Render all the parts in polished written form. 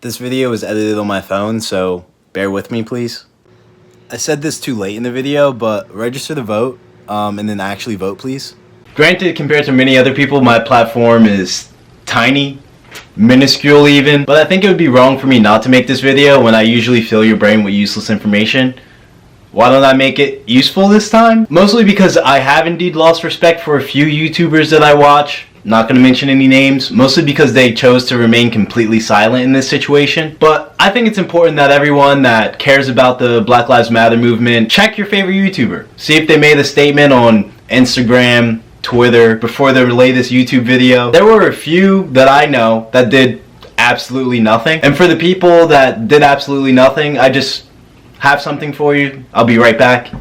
This video was edited on my phone, so bear with me, please. I said this too late in the video, but register to vote, and then actually vote, please. Granted, compared to many other people, my platform is tiny, minuscule even, but I think it would be wrong for me not to make this video when I usually fill your brain with useless information. Why don't I make it useful this time? Mostly because I have indeed lost respect for a few YouTubers that I watch. Not going to mention any names, mostly because they chose to remain completely silent in this situation. But I think it's important that everyone that cares about the Black Lives Matter movement, check your favorite YouTuber. See if they made a statement on Instagram, Twitter, before they relay this YouTube video. There were a few that I know that did absolutely nothing. And for the people that did absolutely nothing, I just have something for you. I'll be right back.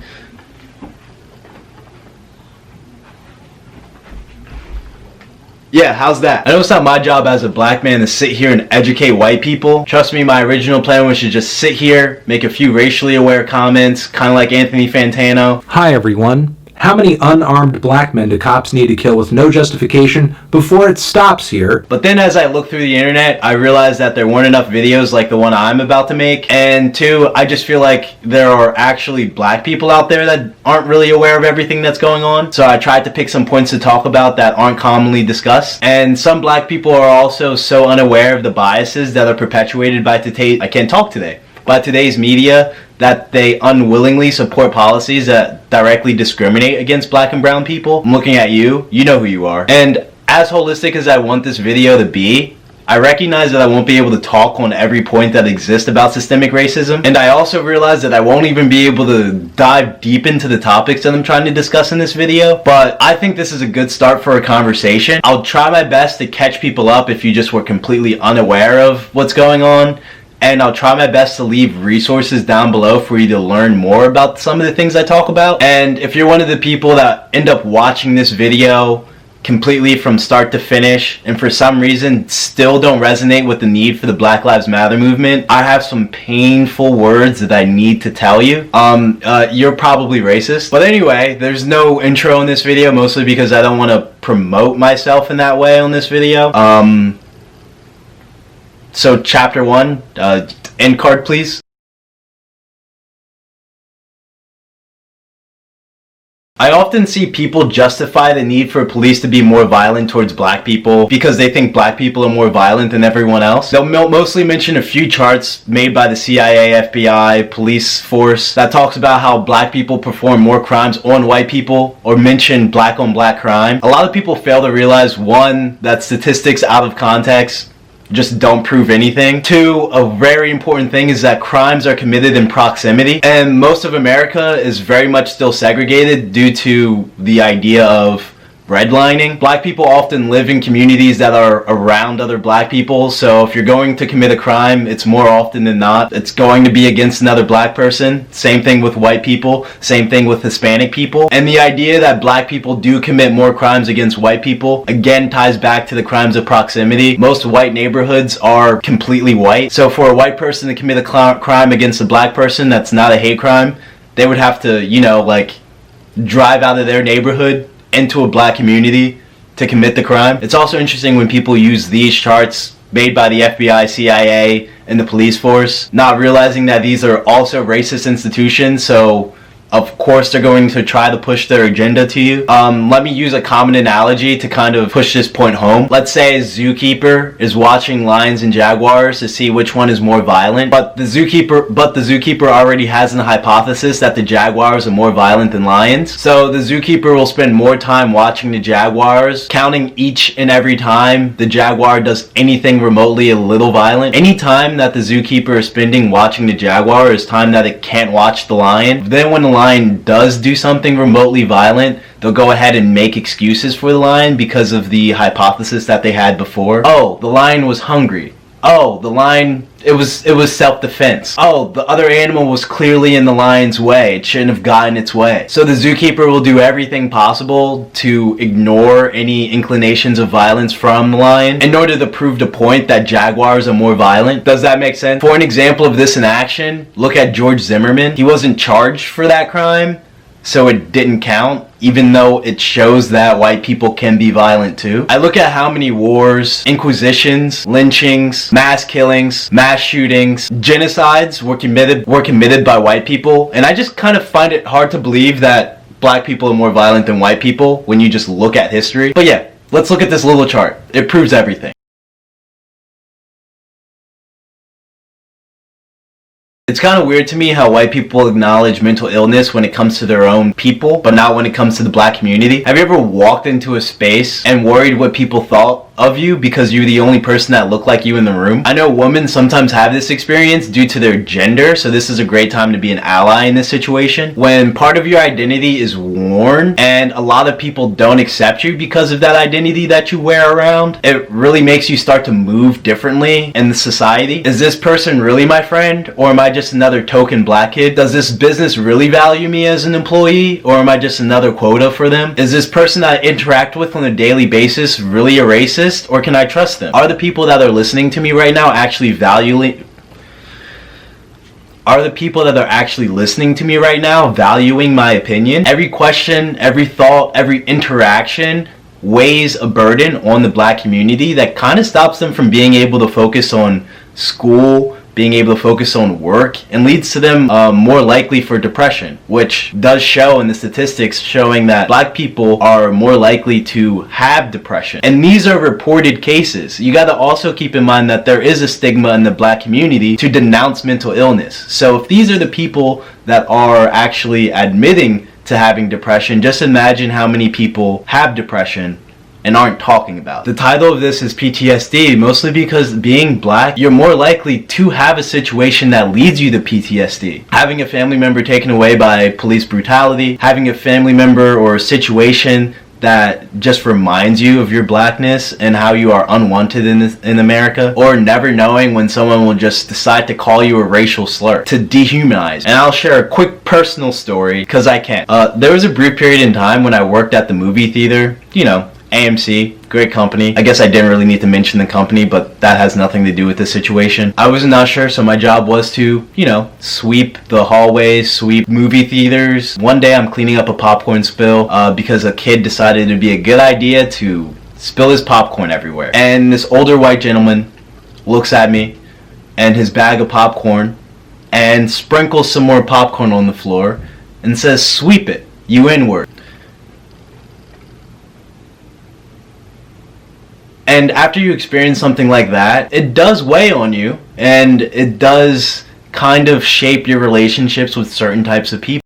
Yeah, how's that? I know it's not my job as a black man to sit here and educate white people. Trust me, my original plan was to just sit here, make a few racially aware comments, kind of like Anthony Fantano. Hi everyone. How many unarmed black men do cops need to kill with no justification before it stops here? But then as I looked through the internet, I realized that there weren't enough videos like the one I'm about to make. And two, I just feel like there are actually black people out there that aren't really aware of everything that's going on. So I tried to pick some points to talk about that aren't commonly discussed. And some black people are also so unaware of the biases that are perpetuated by today's media, that they unwillingly support policies that directly discriminate against black and brown people. I'm looking at you. You know who you are. And as holistic as I want this video to be, I recognize that I won't be able to talk on every point that exists about systemic racism. And I also realize that I won't even be able to dive deep into the topics that I'm trying to discuss in this video. But I think this is a good start for a conversation. I'll try my best to catch people up if you just were completely unaware of what's going on. And I'll try my best to leave resources down below for you to learn more about some of the things I talk about. And if you're one of the people that end up watching this video completely from start to finish and for some reason still don't resonate with the need for the Black Lives Matter movement, I have some painful words that I need to tell you. You're probably racist. But anyway, there's no intro in this video, mostly because I don't want to promote myself in that way on this video. So chapter 1, end card please. I often see people justify the need for police to be more violent towards black people because they think black people are more violent than everyone else. They'll mostly mention a few charts made by the CIA, FBI, police force that talks about how black people perform more crimes on white people or mention black on black crime. A lot of people fail to realize, one, that statistics out of context just don't prove anything. Two, a very important thing is that crimes are committed in proximity, and most of America is very much still segregated due to the idea of redlining. Black people often live in communities that are around other black people, so if you're going to commit a crime, it's more often than not, it's going to be against another black person. Same thing with white people, same thing with Hispanic people. And the idea that black people do commit more crimes against white people, again, ties back to the crimes of proximity. Most white neighborhoods are completely white, so for a white person to commit a crime against a black person that's not a hate crime, they would have to, drive out of their neighborhood into a black community to commit the crime. It's also interesting when people use these charts made by the FBI, CIA, and the police force, not realizing that these are also racist institutions, so of course they're going to try to push their agenda to you. Let me use a common analogy to kind of push this point home. Let's say a zookeeper is watching lions and jaguars to see which one is more violent, but the zookeeper already has an hypothesis that the jaguars are more violent than lions. So the zookeeper will spend more time watching the jaguars, counting each and every time the jaguar does anything remotely a little violent. Any time that the zookeeper is spending watching the jaguar is time that it can't watch the lion. Then when the lion does do something remotely violent, they'll go ahead and make excuses for the lion because of the hypothesis that they had before. Oh, the lion was hungry. Oh, the lion, it was self-defense. Oh, the other animal was clearly in the lion's way. It shouldn't have gotten its way. So the zookeeper will do everything possible to ignore any inclinations of violence from the lion in order to prove the point that jaguars are more violent. Does that make sense? For an example of this in action, look at George Zimmerman. He wasn't charged for that crime, so it didn't count, even though it shows that white people can be violent too. I look at how many wars, inquisitions, lynchings, mass killings, mass shootings, genocides were committed by white people, and I just kind of find it hard to believe that black people are more violent than white people when you just look at history. But yeah, let's look at this little chart. It proves everything. It's kind of weird to me how white people acknowledge mental illness when it comes to their own people, but not when it comes to the black community. Have you ever walked into a space and worried what people thought of you because you're the only person that looked like you in the room? I know women sometimes have this experience due to their gender, so this is a great time to be an ally in this situation. When part of your identity is worn and a lot of people don't accept you because of that identity that you wear around, it really makes you start to move differently in the society. Is this person really my friend, or am I just another token black kid? Does this business really value me as an employee, or am I just another quota for them? Is this person I interact with on a daily basis really a racist, or can I trust them? Are the people that are listening to me right now actually valuing my opinion? Every question, every thought, every interaction weighs a burden on the black community that kind of stops them from being able to focus on school, being able to focus on work, and leads to them more likely for depression, which does show in the statistics showing that black people are more likely to have depression. And these are reported cases. You got to also keep in mind that there is a stigma in the black community to denounce mental illness. So if these are the people that are actually admitting to having depression, just imagine how many people have depression and aren't talking about it. The title of this is PTSD, mostly because being black, you're more likely to have a situation that leads you to PTSD. Having a family member taken away by police brutality, having a family member or a situation that just reminds you of your blackness and how you are unwanted in America, or never knowing when someone will just decide to call you a racial slur, to dehumanize. And I'll share a quick personal story, because I can. There was a brief period in time when I worked at the movie theater, you know, AMC, great company. I guess I didn't really need to mention the company, but that has nothing to do with the situation. I was an usher, so my job was to, you know, sweep the hallways, sweep movie theaters. One day I'm cleaning up a popcorn spill because a kid decided it'd be a good idea to spill his popcorn everywhere. And this older white gentleman looks at me and his bag of popcorn and sprinkles some more popcorn on the floor and says, "Sweep it, you N-word." And after you experience something like that, it does weigh on you, and it does kind of shape your relationships with certain types of people.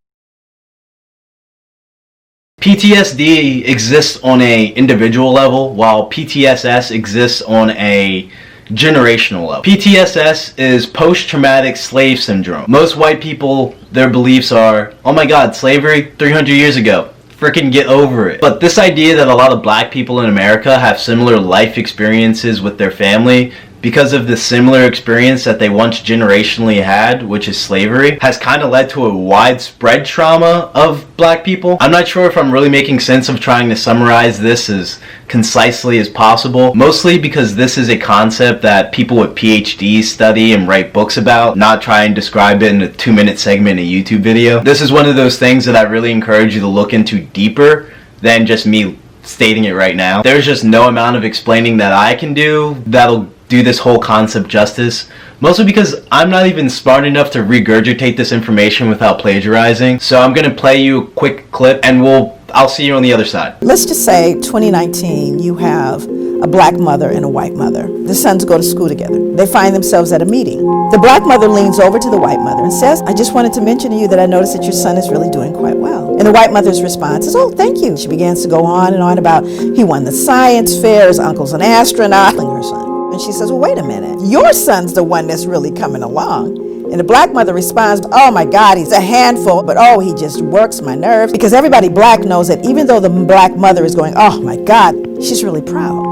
PTSD exists on a individual level, while PTSS exists on a generational level. PTSS is post-traumatic slave syndrome. Most white people, their beliefs are, oh my god, slavery 300 years ago. Freaking get over it. But this idea that a lot of black people in America have similar life experiences with their family because of the similar experience that they once generationally had, which is slavery, has kind of led to a widespread trauma of black people. I'm not sure if I'm really making sense of trying to summarize this as concisely as possible, mostly because this is a concept that people with PhDs study and write books about, not try and describe it in a 2-minute segment in a YouTube video. This is one of those things that I really encourage you to look into deeper than just me stating it right now. There's just no amount of explaining that I can do that'll do this whole concept justice, mostly because I'm not even smart enough to regurgitate this information without plagiarizing. So I'm gonna play you a quick clip and I'll see you on the other side. Let's just say 2019, you have a black mother and a white mother. The sons go to school together. They find themselves at a meeting. The black mother leans over to the white mother and says, "I just wanted to mention to you that I noticed that your son is really doing quite well." And the white mother's response is, "Oh, thank you." She begins to go on and on about he won the science fair, his uncle's an astronaut, her son. And she says, "Well, wait a minute. Your son's the one that's really coming along." And the black mother responds, "Oh my God, he's a handful, but oh, he just works my nerves." Because everybody black knows that even though the black mother is going, "Oh my God," she's really proud.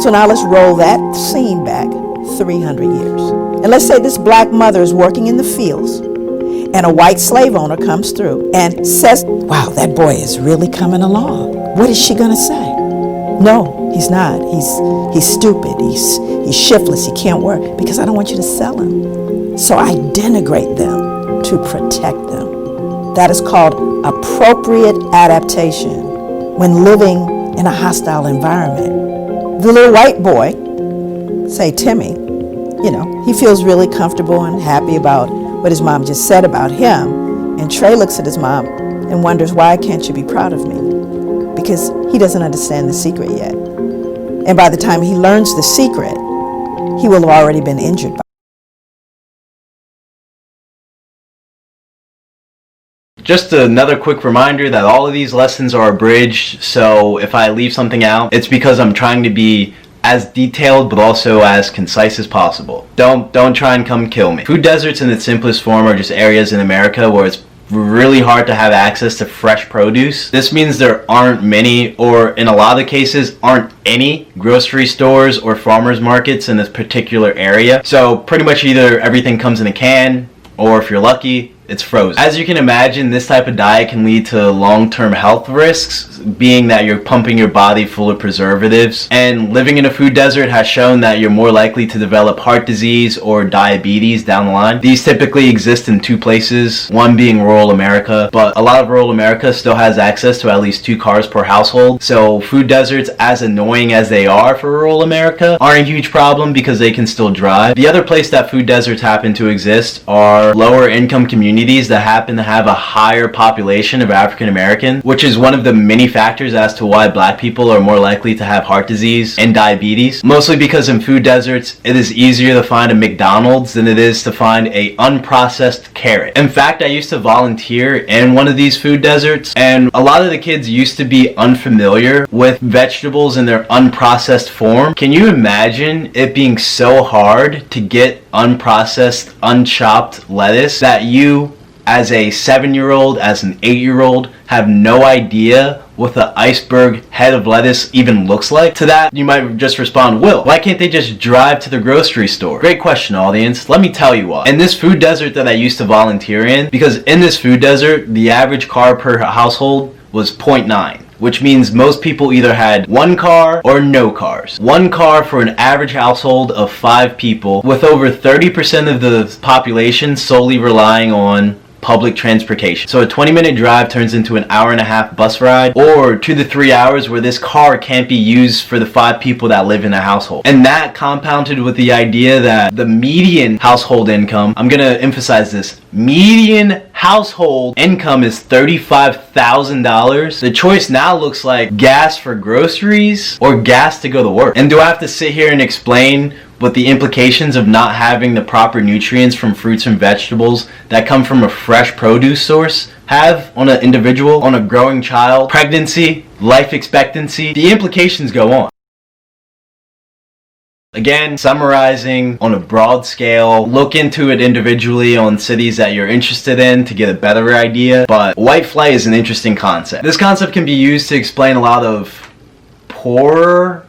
So now let's roll that scene back 300 years. And let's say this black mother is working in the fields and a white slave owner comes through and says, "Wow, that boy is really coming along." What is she gonna say? "No, he's not. He's stupid. He's shiftless. He can't work," because I don't want you to sell him. So I denigrate them to protect them. That is called appropriate adaptation when living in a hostile environment. The little white boy, say Timmy, he feels really comfortable and happy about what his mom just said about him. And Trey looks at his mom and wonders, why can't you be proud of me? Because he doesn't understand the secret yet. And by the time he learns the secret, he will have already been injured by it. Just another quick reminder that all of these lessons are abridged, so if I leave something out, it's because I'm trying to be as detailed but also as concise as possible. Don't try and come kill me. Food deserts in its simplest form are just areas in America where it's really hard to have access to fresh produce. This means there aren't many, or in a lot of cases aren't any, grocery stores or farmers markets in this particular area. So pretty much either everything comes in a can, or if you're lucky, it's frozen. As you can imagine, this type of diet can lead to long-term health risks, being that you're pumping your body full of preservatives. And living in a food desert has shown that you're more likely to develop heart disease or diabetes down the line. These typically exist in two places, one being rural America, but a lot of rural America still has access to at least 2 cars per household. So food deserts, as annoying as they are for rural America, aren't a huge problem because they can still drive. The other place that food deserts happen to exist are lower income communities that happen to have a higher population of African Americans, which is one of the many factors as to why black people are more likely to have heart disease and diabetes. Mostly because in food deserts, it is easier to find a McDonald's than it is to find a unprocessed carrot. In fact, I used to volunteer in one of these food deserts, and a lot of the kids used to be unfamiliar with vegetables in their unprocessed form. Can you imagine it being so hard to get unprocessed, unchopped lettuce that you, as a 7-year-old, as an 8-year-old, have no idea what the iceberg head of lettuce even looks like? To that, you might just respond, Will, why can't they just drive to the grocery store? Great question, audience. Let me tell you why. In this food desert that I used to volunteer in, because in this food desert, the average car per household was 0.9. Which means most people either had 1 car or no cars. 1 car for an average household of 5 people, with over 30% of the population solely relying on public transportation. So a 20-minute drive turns into an hour-and-a-half bus ride, or 2 to 3 hours where this car can't be used for the 5 people that live in a household. And that compounded with the idea that the median household income, I'm gonna emphasize this, median household income is $35,000. The choice now looks like gas for groceries or gas to go to work. And do I have to sit here and explain what the implications of not having the proper nutrients from fruits and vegetables that come from a fresh produce source have on an individual, on a growing child, pregnancy, life expectancy? The implications go on. Again, summarizing on a broad scale, look into it individually on cities that you're interested in to get a better idea, but white flight is an interesting concept. This concept can be used to explain a lot of poorer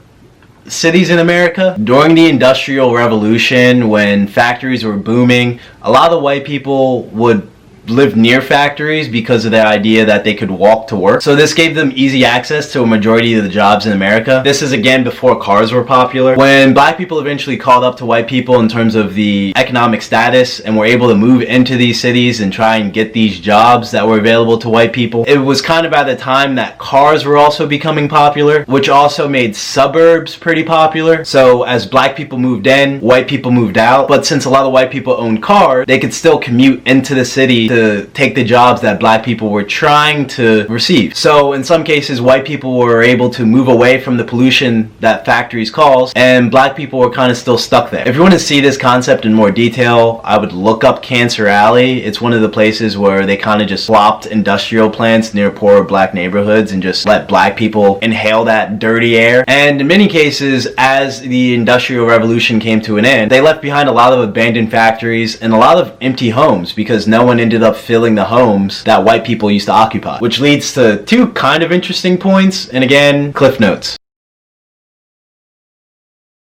cities in America. During the Industrial Revolution, when factories were booming, a lot of white people would live near factories because of the idea that they could walk to work. So this gave them easy access to a majority of the jobs in America. This is again before cars were popular. When black people eventually caught up to white people in terms of the economic status and were able to move into these cities and try and get these jobs that were available to white people, it was kind of at a time that cars were also becoming popular, which also made suburbs pretty popular. So as black people moved in, white people moved out. But since a lot of white people owned cars, they could still commute into the city to take the jobs that black people were trying to receive. So in some cases, white people were able to move away from the pollution that factories cause, and black people were kind of still stuck there. If you want to see this concept in more detail, I would look up Cancer Alley. It's one of the places where they kind of just plopped industrial plants near poor black neighborhoods and just let black people inhale that dirty air. And in many cases, as the Industrial Revolution came to an end, they left behind a lot of abandoned factories and a lot of empty homes because no one ended up filling the homes that white people used to occupy. Which leads to 2 kind of interesting points, and again, cliff notes.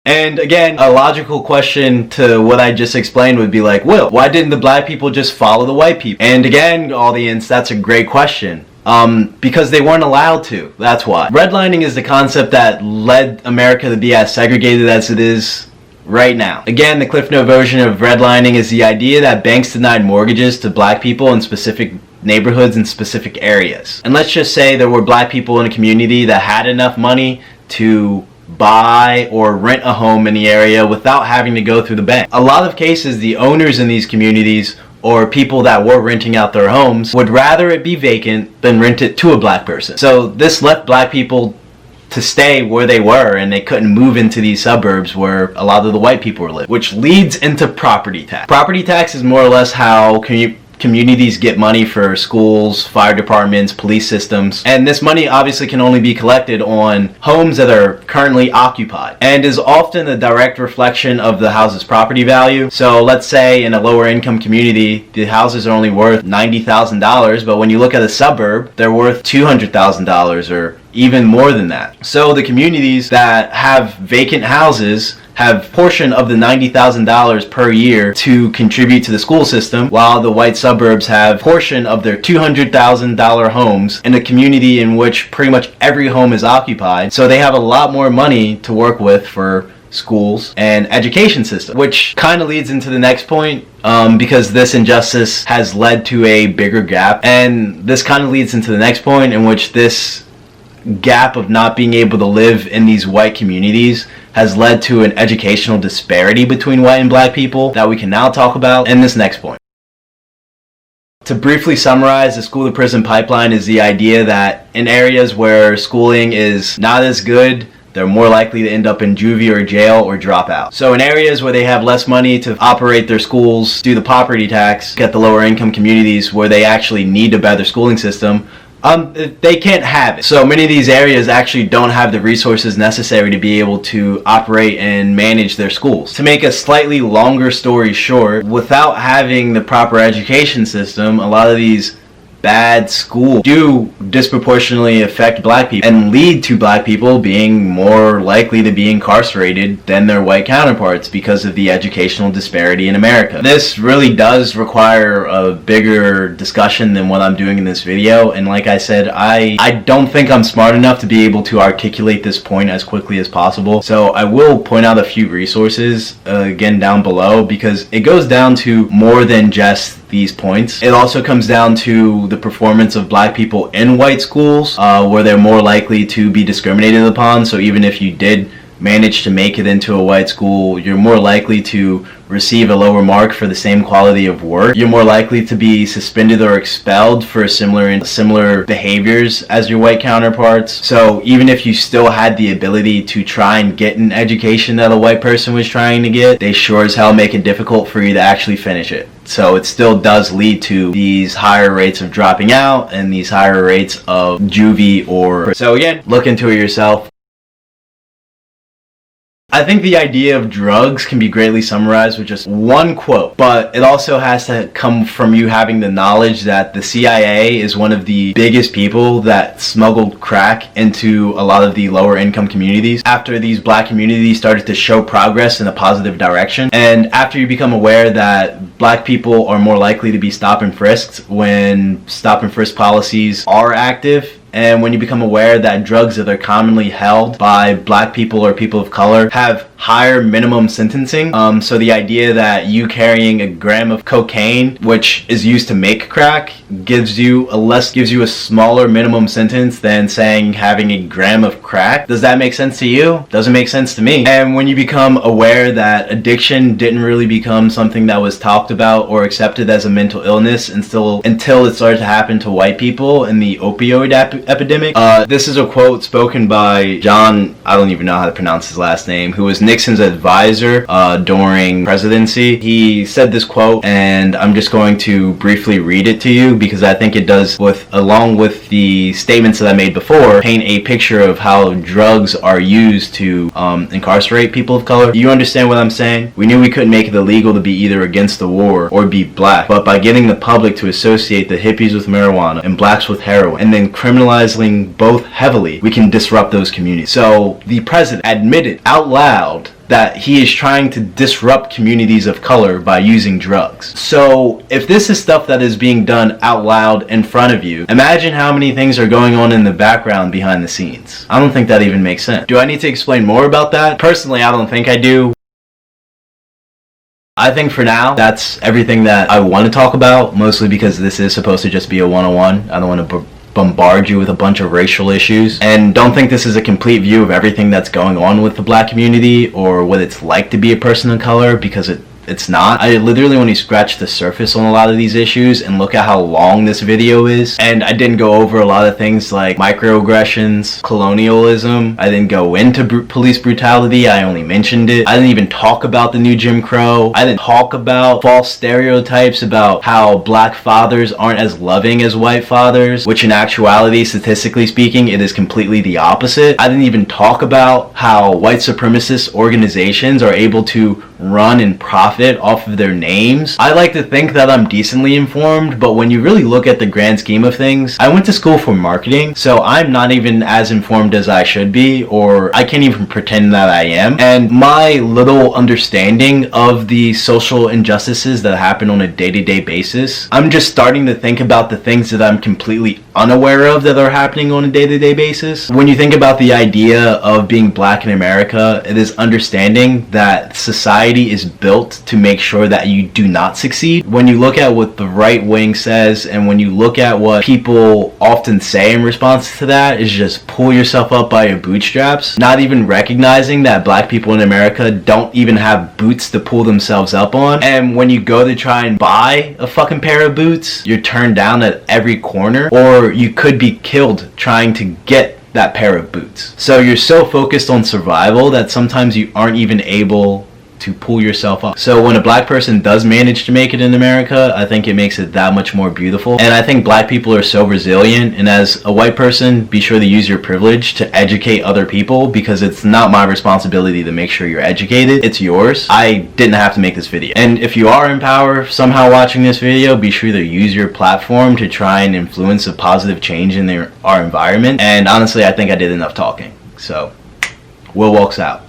And again, a logical question to what I just explained would be like, Will, why didn't the black people just follow the white people? And again, audience, that's a great question. Because they weren't allowed to. That's why. Redlining is the concept that led America to be as segregated as it is right now. Again, the Cliff Note version of redlining is the idea that banks denied mortgages to black people in specific neighborhoods in specific areas. And let's just say there were black people in a community that had enough money to buy or rent a home in the area without having to go through the bank. A lot of cases, the owners in these communities or people that were renting out their homes would rather it be vacant than rent it to a black person. So this left black people to stay where they were, and they couldn't move into these suburbs where a lot of the white people were living, which leads into property tax. Property tax is more or less how communities get money for schools, fire departments, police systems, and this money obviously can only be collected on homes that are currently occupied and is often a direct reflection of the house's property value. So let's say in a lower income community, the houses are only worth $90,000, but when you look at a suburb, they're worth $200,000 or even more than that. So the communities that have vacant houses have portion of the $90,000 per year to contribute to the school system, while the white suburbs have portion of their $200,000 homes in a community in which pretty much every home is occupied. So they have a lot more money to work with for schools and education system, which kind of leads into the next point, because this injustice has led to a bigger gap, and this kind of leads into the next point, in which this gap of not being able to live in these white communities has led to an educational disparity between white and black people that we can now talk about in this next point. To briefly summarize, the school to prison pipeline is the idea that in areas where schooling is not as good, they're more likely to end up in juvie or jail or drop out. So in areas where they have less money to operate their schools, do the property tax, get the lower income communities where they actually need a better schooling system, they can't have it. So many of these areas actually don't have the resources necessary to be able to operate and manage their schools. To make a slightly longer story short, without having the proper education system, a lot of these bad schools do disproportionately affect black people and lead to black people being more likely to be incarcerated than their white counterparts because of the educational disparity in America. This really does require a bigger discussion than what I'm doing in this video, and like I said, I don't think I'm smart enough to be able to articulate this point as quickly as possible, so I will point out a few resources again down below, because it goes down to more than just these points. It also comes down to the performance of black people in white schools, where they're more likely to be discriminated upon. So even if you did manage to make it into a white school, you're more likely to receive a lower mark for the same quality of work. You're more likely to be suspended or expelled for similar behaviors as your white counterparts. So even if you still had the ability to try and get an education that a white person was trying to get, they sure as hell make it difficult for you to actually finish it. So it still does lead to these higher rates of dropping out and these higher rates of juvie or... So again, look into it yourself. I think the idea of drugs can be greatly summarized with just one quote, but it also has to come from you having the knowledge that the CIA is one of the biggest people that smuggled crack into a lot of the lower income communities after these black communities started to show progress in a positive direction. And after you become aware that black people are more likely to be stop and frisked when stop and frisk policies are active, and when you become aware that drugs that are commonly held by black people or people of color have higher minimum sentencing, so the idea that you carrying a gram of cocaine, which is used to make crack, gives you a smaller minimum sentence than saying having a gram of crack. Does that make sense to you? Doesn't make sense to me. And when you become aware that addiction didn't really become something that was talked about or accepted as a mental illness until it started to happen to white people in the opioid epidemic. This is a quote spoken by John, I don't even know how to pronounce his last name, who was Nixon's advisor during presidency. He said this quote, and I'm just going to briefly read it to you because I think it does, along with the statements that I made before, paint a picture of how drugs are used to incarcerate people of color. You understand what I'm saying? We knew we couldn't make it illegal to be either against the war or be black, but by getting the public to associate the hippies with marijuana and blacks with heroin, and then criminalizing both heavily, we can disrupt those communities. So the president admitted out loud that he is trying to disrupt communities of color by using drugs. So if this is stuff that is being done out loud in front of you, imagine how many things are going on in the background behind the scenes. I don't think that even makes sense. Do I need to explain more about that? Personally, I don't think I do. I think for now, that's everything that I want to talk about, mostly because this is supposed to just be a one-on-one. I don't want to bombard you with a bunch of racial issues, and don't think this is a complete view of everything that's going on with the black community or what it's like to be a person of color, because it's not. I literally only scratched the surface on a lot of these issues, and look at how long this video is. And I didn't go over a lot of things like microaggressions, colonialism. I didn't go into police brutality. I only mentioned it. I didn't even talk about the new Jim Crow. I didn't talk about false stereotypes about how black fathers aren't as loving as white fathers, which in actuality, statistically speaking, it is completely the opposite. I didn't even talk about how white supremacist organizations are able to run and profit off of their names. I like to think that I'm decently informed, but when you really look at the grand scheme of things, I went to school for marketing, so I'm not even as informed as I should be, or I can't even pretend that I am. And my little understanding of the social injustices that happen on a day-to-day basis, I'm just starting to think about the things that I'm completely unaware of that are happening on a day-to-day basis. When you think about the idea of being black in America, it is understanding that society is built to make sure that you do not succeed. When you look at what the right wing says, and when you look at what people often say in response to that, is just pull yourself up by your bootstraps, not even recognizing that black people in America don't even have boots to pull themselves up on. And when you go to try and buy a fucking pair of boots, you're turned down at every corner, or you could be killed trying to get that pair of boots. So you're so focused on survival that sometimes you aren't even able to pull yourself up. So when a black person does manage to make it in America, I think it makes it that much more beautiful. And I think black people are so resilient, and as a white person, be sure to use your privilege to educate other people, because it's not my responsibility to make sure you're educated, it's yours. I didn't have to make this video. And if you are in power somehow watching this video, be sure to use your platform to try and influence a positive change in our environment. And honestly, I think I did enough talking. So, Will Walks out.